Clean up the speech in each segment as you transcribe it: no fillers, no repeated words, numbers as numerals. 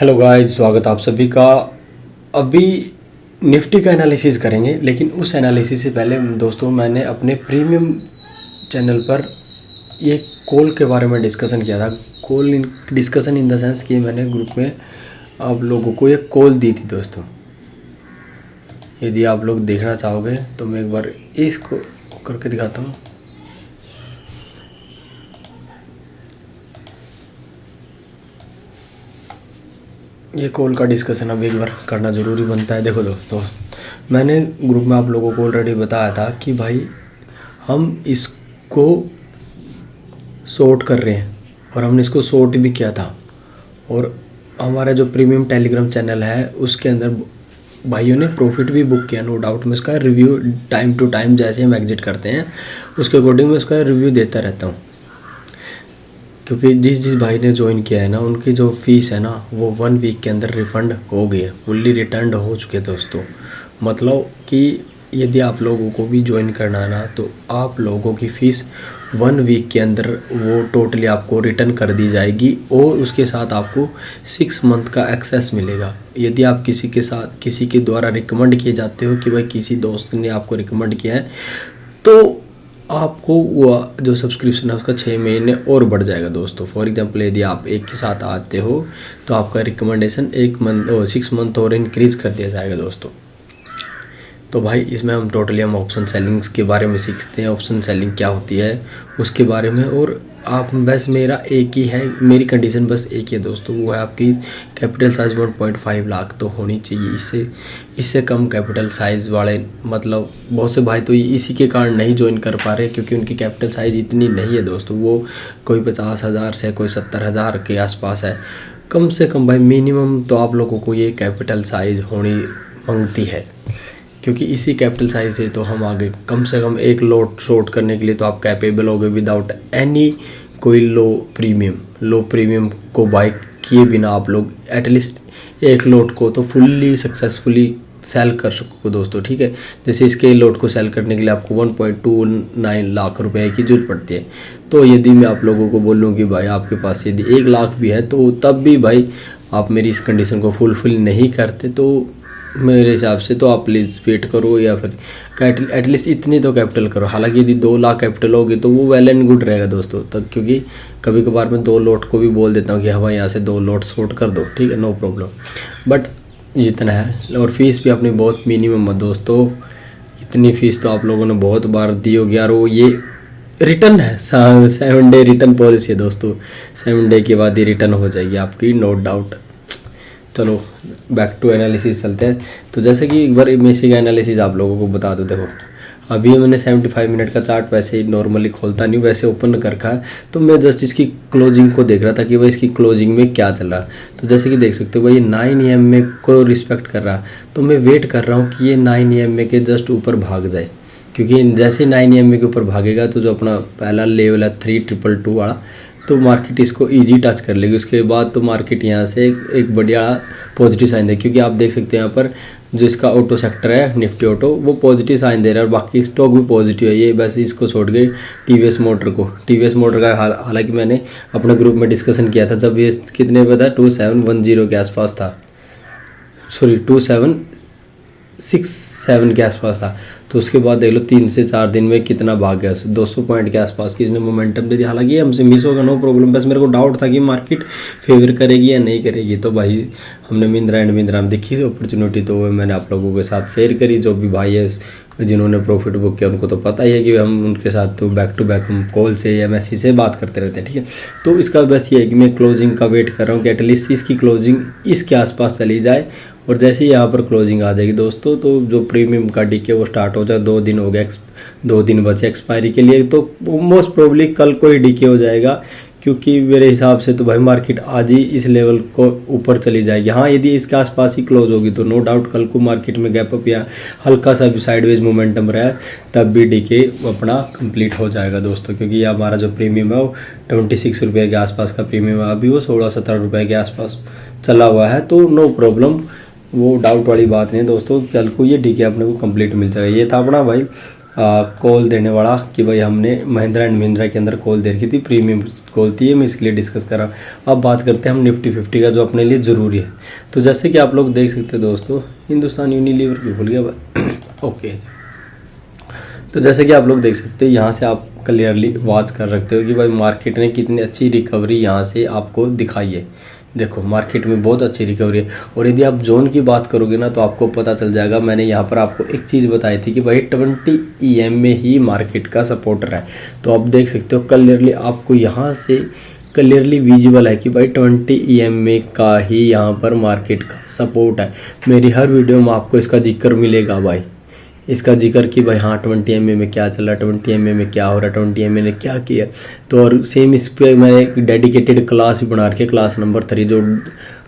Hello guys, स्वागत आप सभी का। अभी निफ्टी का एनालिसिस करेंगे, लेकिन उस एनालिसिस से पहले दोस्तों मैंने अपने प्रीमियम चैनल पर ये कॉल के बारे में डिस्कशन किया था। Call discussion in the sense कि मैंने ग्रुप में आप लोगों को एक कॉल दी थी दोस्तों। यदि आप लोग देखना चाहोगे तो मैं एक बार इसको करके दिखाता हूँ। ये कॉल का डिस्कशन अब एक बार करना ज़रूरी बनता है। देखो दोस्तों, मैंने ग्रुप में आप लोगों को ऑलरेडी बताया था कि भाई हम इसको शॉर्ट कर रहे हैं और हमने इसको शॉर्ट भी किया था। और हमारा जो प्रीमियम टेलीग्राम चैनल है उसके अंदर भाइयों ने प्रॉफिट भी बुक किया, नो डाउट। मैं इसका रिव्यू टाइम टू टाइम जैसे हम एग्जिट करते हैं उसके अकॉर्डिंग मैं उसका रिव्यू देता रहता हूँ, क्योंकि जिस भाई ने ज्वाइन किया है ना उनकी जो फीस है ना वो 1 वीक के अंदर रिफ़ंड हो गई है, फुल्ली रिटर्न हो चुके हैं दोस्तों। मतलब कि यदि आप लोगों को भी ज्वाइन करना है ना तो आप लोगों की फ़ीस 1 वीक के अंदर वो टोटली आपको रिटर्न कर दी जाएगी और उसके साथ आपको 6 मंथ का एक्सेस मिलेगा। यदि आप किसी के द्वारा रिकमेंड किए जाते हो कि भाई किसी दोस्त ने आपको रिकमेंड किया है तो आपको वो जो सब्सक्रिप्शन है उसका 6 महीने और बढ़ जाएगा दोस्तों। फॉर एग्जांपल यदि आप एक के साथ आते हो तो आपका रिकमेंडेशन 6 मंथ और इंक्रीज़ कर दिया जाएगा दोस्तों। तो भाई इसमें हम टोटली ऑप्शन सेलिंग्स के बारे में सीखते हैं, ऑप्शन सेलिंग क्या होती है उसके बारे में। और आप बस मेरा एक ही है, मेरी कंडीशन बस एक ही है दोस्तों, वो है आपकी कैपिटल साइज़ 1.5 लाख तो होनी चाहिए। इससे कम कैपिटल साइज़ वाले मतलब बहुत से भाई तो इसी के कारण नहीं ज्वाइन कर पा रहे, क्योंकि उनकी कैपिटल साइज़ इतनी नहीं है दोस्तों। वो कोई 50,000 से कोई 70,000 के आसपास है। कम से कम भाई मिनिमम तो आप लोगों को ये कैपिटल साइज़ होनी मांगती है, क्योंकि इसी कैपिटल साइज से तो हम आगे कम से कम एक लॉट शॉर्ट करने के लिए तो आप कैपेबल होगे विदाउट एनी कोई लो प्रीमियम को बाय किए बिना आप लोग एटलीस्ट एक लॉट को तो फुल्ली सक्सेसफुली सेल कर सको दोस्तों। ठीक है, जैसे इसके लॉट को सेल करने के लिए आपको 1.29 लाख रुपए की जरूरत पड़ती है। तो यदि मैं आप लोगों को बोलूँ कि भाई आपके पास यदि 1 लाख भी है तो तब भी भाई आप मेरी इस कंडीशन को फुलफिल नहीं करते, तो मेरे हिसाब से तो आप प्लीज़ वेट करो या फिर एटलीस्ट इतनी तो कैपिटल करो। हालांकि यदि 2 लाख कैपिटल होगी तो वो वेल एंड गुड रहेगा दोस्तों तब, क्योंकि कभी कभार मैं 2 लॉट को भी बोल देता हूँ कि हाँ भाई यहाँ से 2 लॉट शॉर्ट कर दो, ठीक है, नो प्रॉब्लम। बट जितना है, और फीस भी अपनी बहुत मिनिमम है दोस्तों। इतनी फीस तो आप लोगों ने बहुत बार दी होगी यार। वो ये रिटर्न है, 7 डे रिटर्न पॉलिसी है दोस्तों। 7 डे के बाद ही रिटर्न हो जाएगी आपकी, नो डाउट। चलो बैक टू एनालिसिस चलते हैं। तो जैसे कि एक बार मैं इसी का एनालिसिस आप लोगों को बता दूं। देखो अभी मैंने 75 मिनट का चार्ट वैसे ही नॉर्मली खोलता नहीं, वैसे ओपन कर रखा है। तो मैं जस्ट इसकी क्लोजिंग को देख रहा था कि भाई इसकी क्लोजिंग में क्या चल रहा है। तो जैसे कि देख सकते हो भाई ये 9 EMA को रिस्पेक्ट कर रहा है। तो मैं वेट कर रहा हूँ कि ये 9 EMA के जस्ट ऊपर भाग जाए, क्योंकि जैसे 9 EMA के ऊपर भागेगा तो जो अपना पहला लेवल है 3222 वाला, तो मार्केट इसको इजी टच कर लेगी। उसके बाद तो मार्केट यहाँ से एक बढ़िया पॉजिटिव साइन दे, क्योंकि आप देख सकते हैं यहाँ पर जो इसका ऑटो सेक्टर है निफ्टी ऑटो वो पॉजिटिव साइन दे रहा है और बाकी स्टॉक भी पॉजिटिव है। ये बस इसको छोड़ के टीवीएस मोटर का हालांकि मैंने अपने ग्रुप में डिस्कशन किया था जब ये कितने पे था, 2710 के आसपास था, सॉरी 2767 के आसपास था। तो उसके बाद देख लो 3 से 4 दिन में कितना भाग गया, 200 पॉइंट के आसपास की इसने मोमेंटम दे दी। हालांकि हमसे मिस होगा, नो प्रॉब्लम। बस मेरे को डाउट था कि मार्केट फेवर करेगी या नहीं करेगी। तो भाई हमने मिंद्रा में देखी अपॉर्चुनिटी, तो मैंने आप लोगों के साथ शेयर करी। जो भी भाई है जिन्होंने प्रॉफिट बुक किया उनको तो पता ही है कि हम उनके साथ तो बैक टू बैक हम कॉल से या मैसेज से बात करते रहते हैं, ठीक है। तो इसका बस ये है कि मैं क्लोजिंग का वेट कर रहा हूँ कि एटलीस्ट इसकी क्लोजिंग इसके आसपास चली जाए। और जैसे ही यहाँ पर क्लोजिंग आ जाएगी दोस्तों तो जो प्रीमियम का डीके वो स्टार्ट हो जाए। 2 दिन हो गए, 2 दिन बचे एक्सपायरी के लिए, तो मोस्ट प्रोबेबली कल को ही डीके हो जाएगा, क्योंकि मेरे हिसाब से तो भाई मार्केट आज ही इस लेवल को ऊपर चली जाएगी। हाँ यदि इसके आसपास ही क्लोज होगी तो नो डाउट कल को मार्केट में गैप अप या हल्का सा भी साइडवेज मोमेंटम रहा तब भी डीके अपना कंप्लीट हो जाएगा दोस्तों, क्योंकि ये हमारा जो प्रीमियम है वो 26 रुपये के आसपास का प्रीमियम है। अभी वो 16-17 रुपये के आसपास चला हुआ है, तो नो प्रॉब्लम, वो डाउट वाली बात नहीं है दोस्तों। कल को ये डीके अपने को कंप्लीट मिल जाएगा। ये था अपना भाई कॉल देने वाला कि भाई हमने महिंद्रा एंड महिंद्रा के अंदर कॉल दे रखी थी, प्रीमियम कॉल थी, मैं इसके लिए डिस्कस कर रहा हूँ। अब बात करते हैं हम निफ्टी 50 का जो अपने लिए ज़रूरी है। तो जैसे कि आप लोग देख सकते हैं दोस्तों, हिंदुस्तान यूनिलीवर क्यों भूल गया भाई ओके। तो जैसे कि आप लोग देख सकते हैं, यहाँ से आप क्लियरली वॉच कर सकते हो कि भाई मार्केट ने कितनी अच्छी रिकवरी यहाँ से आपको दिखाई है। देखो मार्केट में बहुत अच्छी रिकवरी है। और यदि आप जोन की बात करोगे ना तो आपको पता चल जाएगा। मैंने यहाँ पर आपको एक चीज़ बताई थी कि भाई 20 EM में ही मार्केट का सपोर्टर है। तो आप देख सकते हो क्लियरली, आपको यहाँ से क्लियरली विजिबल है कि भाई 20 EM में का ही यहाँ पर मार्केट का सपोर्ट है। मेरी हर वीडियो में आपको इसका जिक्र मिलेगा भाई, इसका जिक्र कि भाई हाँ 20 EM में क्या चल रहा है, 20 EM में क्या हो रहा है, 20 EM ने क्या किया। तो और सेम इस पे मैं एक डेडिकेटेड क्लास भी बना रखी है, क्लास नंबर 3 जो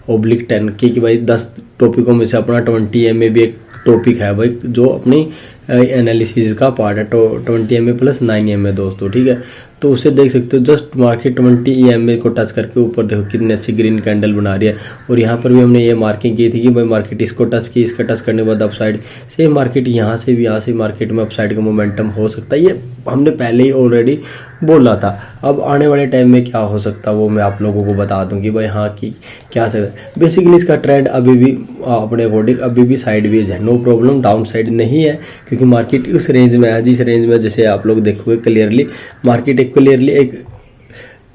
/10 की, कि भाई 10 टॉपिकों में से अपना 20 EM भी एक टॉपिक है भाई, जो अपनी एनालिसिस का पार्ट है। 20 EM + 9 EM दोस्तों, ठीक है। तो उसे देख सकते हो, जस्ट मार्केट 20 EM को टच करके ऊपर देखो कितनी अच्छी ग्रीन कैंडल बना रही है। और यहाँ पर भी हमने ये मार्किंग की थी कि भाई मार्केट इसको टच की, इसका टच करने के बाद अपसाइड सेम मार्केट यहाँ से भी, यहाँ से मार्केट में अपसाइड का मोमेंटम हो सकता है। ये हमने पहले ही ऑलरेडी बोला था। अब आने वाले टाइम में क्या हो सकता है वो मैं आप लोगों को बता दूं कि भाई हाँ कि क्या से बेसिकली इसका ट्रेंड अभी भी अपने अकॉर्डिंग अभी भी साइडवेज है, नो प्रॉब्लम, डाउन साइड नहीं है, क्योंकि मार्केट उस रेंज में है जिस रेंज में जैसे आप लोग देखोगे क्लियरली मार्केट एक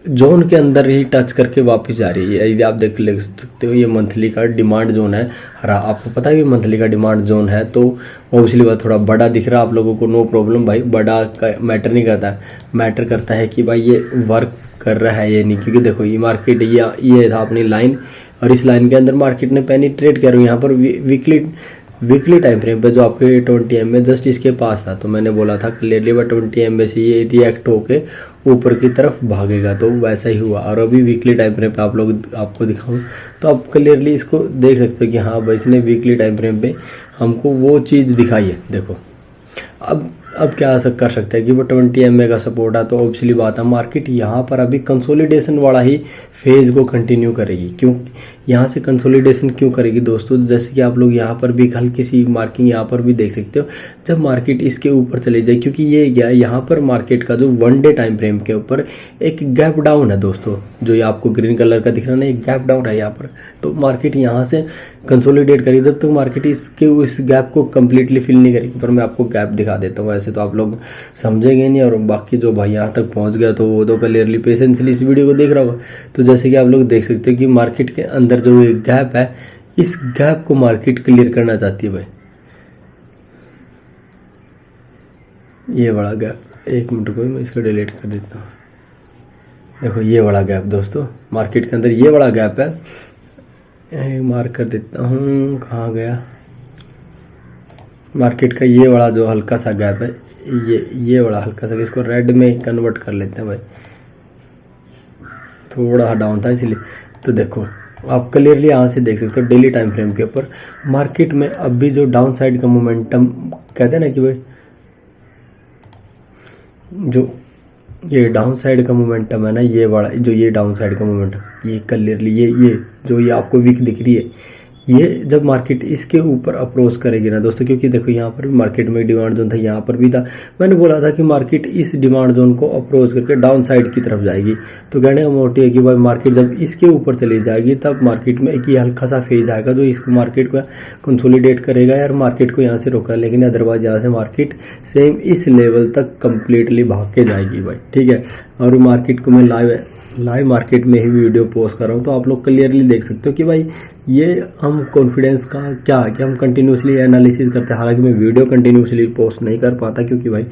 जोन के अंदर ही टच करके वापस जा रही है। यदि आप देख सकते हो ये मंथली का डिमांड जोन है, आपको पता है ये मंथली का डिमांड जोन है, तो ऑब्वियसली बात थोड़ा बड़ा दिख रहा है आप लोगों को, नो प्रॉब्लम भाई, बड़ा का मैटर नहीं करता है। मैटर करता है कि भाई ये वर्क कर रहा है ये नहीं, क्योंकि देखो ये मार्केट ये था अपनी लाइन, और इस लाइन के अंदर मार्केट ने पेनिट्रेट किया। यहाँ पर वीकली टाइम फ्रेम पे जो आपके 20 EM में जस्ट इसके पास था, तो मैंने बोला था क्लियरली 20 EM में से ये रिएक्ट होके ऊपर की तरफ भागेगा, तो वैसा ही हुआ। और अभी वीकली टाइम फ्रेम पे आपको दिखाऊं तो आप क्लियरली इसको देख सकते हो कि हाँ भाई इसने वीकली टाइम फ्रेम पे हमको वो चीज़ दिखाई है। देखो अब क्या कर सकते हैं कि वो 20 EM का सपोर्ट है, तो ऑब्वियसली बात है मार्केट यहाँ पर अभी कंसोलिडेशन वाला ही फेज को कंटिन्यू करेगी। क्यों यहाँ से कंसोलिडेशन क्यों करेगी दोस्तों, जैसे कि आप लोग यहाँ पर भी हल्की सी मार्किंग यहाँ पर भी देख सकते हो, जब मार्केट इसके ऊपर चले जाए, क्योंकि ये क्या है यहाँ पर मार्केट का जो 1 डे टाइम फ्रेम के ऊपर एक गैप डाउन है दोस्तों, जो ये आपको ग्रीन कलर का दिख रहा है ना, एक गैप डाउन है यहाँ पर। तो मार्केट यहाँ से कंसोलिडेट करेगी, जब तक मार्केट इस गैप को कंप्लीटली फिल नहीं करेगी। पर मैं आपको गैप दिखा देता हूँ, ऐसे तो आप लोग समझेंगे नहीं, और बाकी जो भाई यहाँ तक पहुँच गया तो वो तो क्लियरली पेशेंसली इस वीडियो को देख रहा होगा। तो जैसे कि आप लोग देख सकते हैं कि मार्केट के अंदर जो एक गैप है, इस गैप को मार्केट क्लियर करना चाहती है भाई। ये बड़ा गैप, एक मिनट को मैं इसको डिलीट कर देता हूँ। देखो ये बड़ा गैप दोस्तों, मार्केट के अंदर ये बड़ा गैप है, मार्क कर देता हूँ, कहाँ गया मार्केट का ये बड़ा जो हल्का सा गैप है, ये बड़ा हल्का सा, इसको रेड में कन्वर्ट कर लेते हैं भाई, थोड़ा डाउन था इसलिए। तो देखो आप क्लियरली यहाँ से देख सकते हो डेली टाइम फ्रेम के ऊपर मार्केट में अभी जो डाउन साइड का मोमेंटम कहते हैं ना कि भाई जो ये डाउन साइड का मोमेंटम है ना, ये बड़ा जो ये डाउन साइड का मोमेंटम, ये क्लियरली ये जो ये आपको वीक दिख रही है, ये जब मार्केट इसके ऊपर अप्रोच करेगी ना दोस्तों, क्योंकि देखो यहाँ पर भी मार्केट में डिमांड जोन था, यहाँ पर भी था, मैंने बोला था कि मार्केट इस डिमांड जोन को अप्रोच करके डाउन साइड की तरफ जाएगी। तो कहने का मोटिव है कि भाई मार्केट जब इसके ऊपर चली जाएगी तब मार्केट में एक ही हल्का सा फेज आएगा जो इसको मार्केट को कंसोलिडेट करेगा यार, मार्केट को यहाँ से रोका। लेकिन अदरवाइज यहाँ से मार्केट सेम इस लेवल तक कंप्लीटली भाग के जाएगी भाई, ठीक है। और मार्केट को मैं लाइव मार्केट में ही वीडियो पोस्ट कर रहा हूँ, तो आप लोग क्लियरली देख सकते हो कि भाई ये हम कॉन्फिडेंस का क्या है कि हम कंटिन्यूसली एनालिसिस करते हैं। हालांकि मैं वीडियो कंटिन्यूसली पोस्ट नहीं कर पाता, क्योंकि भाई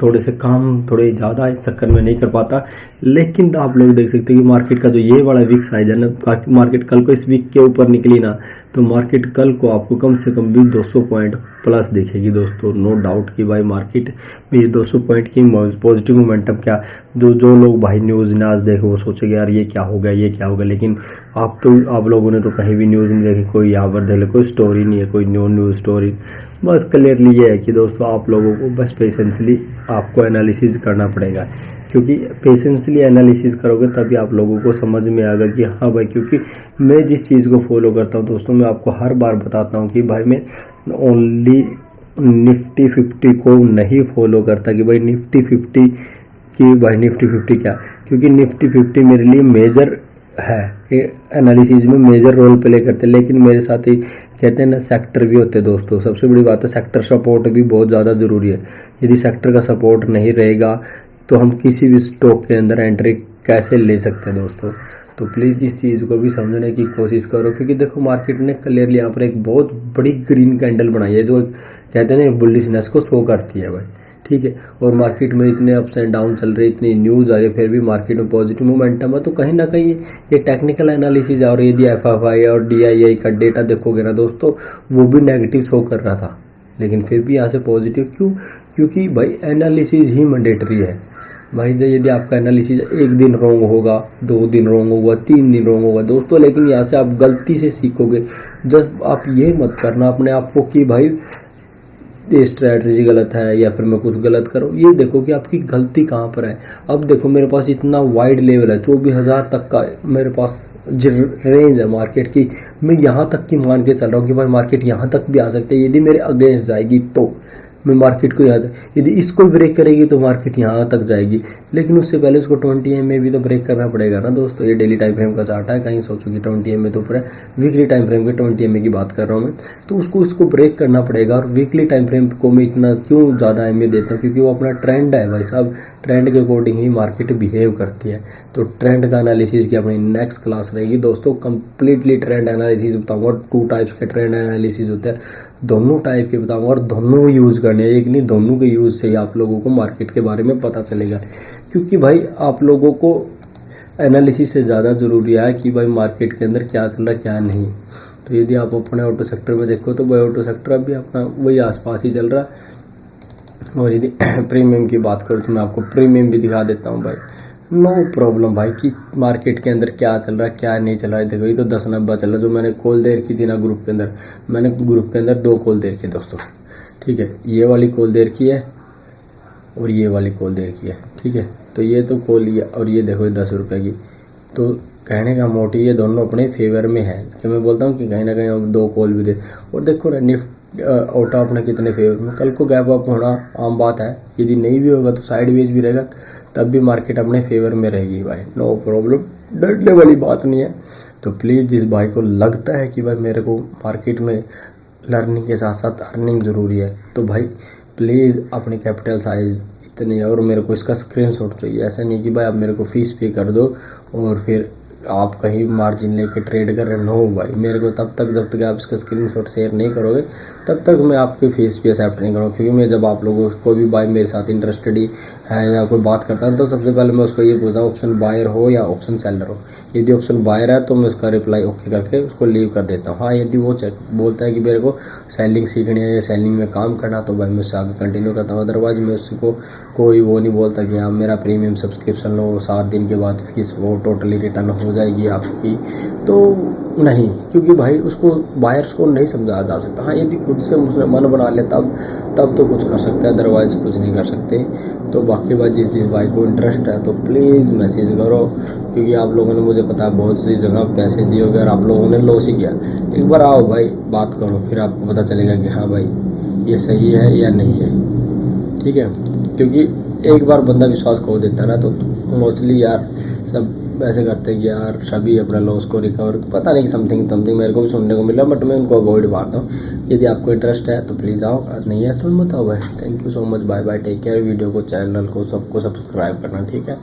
थोड़े से काम थोड़े ज़्यादा इस चक्कर में नहीं कर पाता। लेकिन आप लोग देख सकते हो कि मार्केट का जो ये बड़ा वीक साइज है ना, मार्केट कल को इस वीक के ऊपर निकली ना, तो मार्केट कल को आपको कम से कम भी 200 पॉइंट प्लस दिखेगी दोस्तों, नो डाउट कि भाई मार्केट में ये 200 पॉइंट की पॉजिटिव मोमेंटम क्या, जो लोग भाई न्यूज़ नाज देखे वो सोचेंगे यार ये क्या हो गया, ये क्या हो गया। लेकिन आप लोगों ने तो कहीं भी न्यूज़ नहीं देखी, कोई यहाँ पर देख ले कोई स्टोरी नहीं है, कोई न्यूज़ स्टोरी। बस क्लियरली ये है कि दोस्तों आप लोगों को बस पेशेंसली आपको एनालिसिस करना पड़ेगा, क्योंकि पेशेंसली एनालिसिस करोगे तभी आप लोगों को समझ में आएगा कि हाँ भाई, क्योंकि मैं जिस चीज़ को फॉलो करता हूँ दोस्तों, मैं आपको हर बार बताता हूँ कि भाई मैं ओनली निफ्टी 50 को नहीं फॉलो करता कि भाई निफ्टी 50 की भाई निफ्टी 50 क्या, क्योंकि निफ्टी 50 मेरे लिए मेजर है, एनालिसिस में मेजर रोल प्ले करते हैं। लेकिन मेरे साथ ही कहते हैं ना सेक्टर भी होते हैं दोस्तों। सबसे बड़ी बात है सेक्टर सपोर्ट भी बहुत ज़्यादा ज़रूरी है। यदि सेक्टर का सपोर्ट नहीं रहेगा तो हम किसी भी स्टॉक के अंदर एंट्री कैसे ले सकते हैं दोस्तों। तो प्लीज़ इस चीज़ को भी समझने की कोशिश करो, क्योंकि देखो मार्केट ने क्लियरली यहाँ पर एक बहुत बड़ी ग्रीन कैंडल बनाई है जो कहते हैं ना बुलिशनेस को शो करती है भाई, ठीक है। और मार्केट में इतने अप्स एंड डाउन चल रहे, इतनी न्यूज़ आ रही है, फिर भी मार्केट में पॉजिटिव मोमेंटम है। तो कहीं ना कहीं ये टेक्निकल एनालिसिस और यदि एफएफआई और डीआईआई का डेटा देखोगे ना दोस्तों, वो भी नेगेटिव शो कर रहा था, लेकिन फिर भी यहाँ से पॉजिटिव क्यों, क्योंकि भाई एनालिसिस ही मैंडेटरी है भाई। यदि आपका एनालिसिस एक दिन रॉन्ग होगा, 2 दिन रॉन्ग होगा, 3 दिन रॉन्ग होगा दोस्तों, लेकिन यहाँ से आप गलती से सीखोगे। जब आप ये मत करना अपने आप को कि भाई ये स्ट्रैटेजी गलत है या फिर मैं कुछ गलत करूँ, ये देखो कि आपकी गलती कहाँ पर है। अब देखो मेरे पास इतना वाइड लेवल है, 24,000 तक का मेरे पास रेंज है मार्केट की। मैं यहाँ तक की मान के चल रहा हूँ कि भाई मार्केट यहाँ तक भी आ सकते हैं। यदि मेरे अगेंस्ट जाएगी तो मैं मार्केट को यहाँ, यदि इसको ब्रेक करेगी तो मार्केट यहाँ तक जाएगी, लेकिन उससे पहले उसको 20 एम में भी तो ब्रेक करना पड़ेगा ना दोस्तों। ये डेली टाइम फ्रेम का चार्ट है, कहीं सोचो कि 20 एम में तो ऊपर है, वीकली टाइम फ्रेम के 20 एम की बात कर रहा हूँ मैं। तो उसको ब्रेक करना पड़ेगा। और वीकली टाइम फ्रेम को मैं इतना क्यों ज़्यादा अहमियत देता हूँ, क्योंकि वो अपना ट्रेंड है भाई साहब, ट्रेंड के अकॉर्डिंग ही मार्केट बिहेव करती है। तो ट्रेंड का एनालिसिस की अपनी नेक्स्ट क्लास रहेगी दोस्तों, कंप्लीटली ट्रेंड एनालिसिस बताऊंगा। 2 टाइप्स के ट्रेंड एनालिसिस होते हैं, दोनों टाइप के बताऊंगा और दोनों यूज़ करने हैं। एक नहीं, दोनों के यूज़ से ही आप लोगों को मार्केट के बारे में पता चलेगा। क्योंकि भाई आप लोगों को एनालिसिस से ज़्यादा ज़रूरी है कि भाई मार्केट के अंदर क्या चल रहा है क्या नहीं। तो यदि आप अपने ऑटो सेक्टर में देखो तो भाई ऑटो सेक्टर अभी अपना वही आसपास ही चल रहा है। और यदि प्रीमियम की बात करूँ तो मैं आपको प्रीमियम भी दिखा देता हूँ भाई, नो प्रॉब्लम भाई कि मार्केट के अंदर क्या चल रहा है क्या नहीं चल रहा है। देखो ये तो 10.90 चल रहा है। जो मैंने कॉल दे रखी थी ना ग्रुप के अंदर, मैंने ग्रुप के अंदर 2 कॉल दे रखी दोस्तों, ठीक है। ये वाली कॉल दे रखी है और ये वाली कॉल दे रखी है, ठीक है। तो ये तो कॉल लिया और ये देखो 10 रुपये की। तो कहने का मोटिव ये दोनों अपने फेवर में है कि मैं बोलता हूँ कि कहीं ना कहीं हम 2 कॉल भी दे। और देखो ना ऑटो अपने कितने फेवर में, कल को गैप अप होना आम बात है। यदि नहीं भी होगा तो साइड वेज भी रहेगा, तब भी मार्केट अपने फेवर में रहेगी भाई, नो प्रॉब्लम, डरने वाली बात नहीं है। तो प्लीज़ जिस भाई को लगता है कि भाई मेरे को मार्केट में लर्निंग के साथ साथ अर्निंग ज़रूरी है, तो भाई प्लीज़ अपनी कैपिटल साइज़ इतनी है और मेरे को इसका स्क्रीनशॉट चाहिए। ऐसा नहीं कि भाई आप मेरे को फ़ीस पे कर दो और फिर आप कहीं मार्जिन लेके ट्रेड कर रहे हो भाई। मेरे को तब तक जब तक आप इसका स्क्रीनशॉट शेयर नहीं करोगे तब तक मैं आपकी फीस भी एक्सेप्ट नहीं करूँगा। क्योंकि मैं जब आप लोगों को भी भाई मेरे साथ इंटरेस्टेड है या कोई बात करता है तो सबसे पहले मैं उसको ये पूछता हूँ ऑप्शन बायर हो या ऑप्शन सेलर हो। यदि ऑप्शन बायर है तो मैं उसका रिप्लाई ओके करके उसको लीव कर देता हूँ। हाँ, यदि वो चेक बोलता है कि मेरे को सेलिंग सीखनी है या सेलिंग में काम करना तो भाई मैं उससे आगे कंटिन्यू करता हूँ। अदरवाइज मैं उसको कोई वो नहीं बोलता कि आप मेरा प्रीमियम सब्सक्रिप्शन लो, 7 दिन के बाद फीस वो टोटली रिटर्न हो जाएगी आपकी, तो नहीं। क्योंकि भाई उसको बायर्स को नहीं समझाया जा सकता। हाँ, यदि खुद से उसने मन बना ले तब तो कुछ कर सकते हैं, अदरवाइज कुछ नहीं कर सकते। तो बाकी बात जिस भाई को इंटरेस्ट है तो प्लीज़ मैसेज करो, क्योंकि आप लोगों ने मुझे पता है बहुत सी जगह पैसे दिए होंगे और आप लोगों ने लॉस ही किया। एक बार आओ भाई बात करो, फिर आपको पता चलेगा कि हाँ भाई ये सही है या नहीं है, ठीक है। क्योंकि एक बार बंदा विश्वास खो देता है ना तो मोस्टली यार सब ऐसे करते हैं कि यार सभी अपना लॉस को रिकवर, पता नहीं कि समथिंग मेरे को भी सुनने को मिला, बट मैं उनको अवॉइड मारता हूँ। यदि आपको इंटरेस्ट है तो प्लीज़ आओ, नहीं है तो मत आओ भाई। Thank you so much, bye bye, take care. Video को, चैनल को, सबको सब्सक्राइब करना, ठीक है।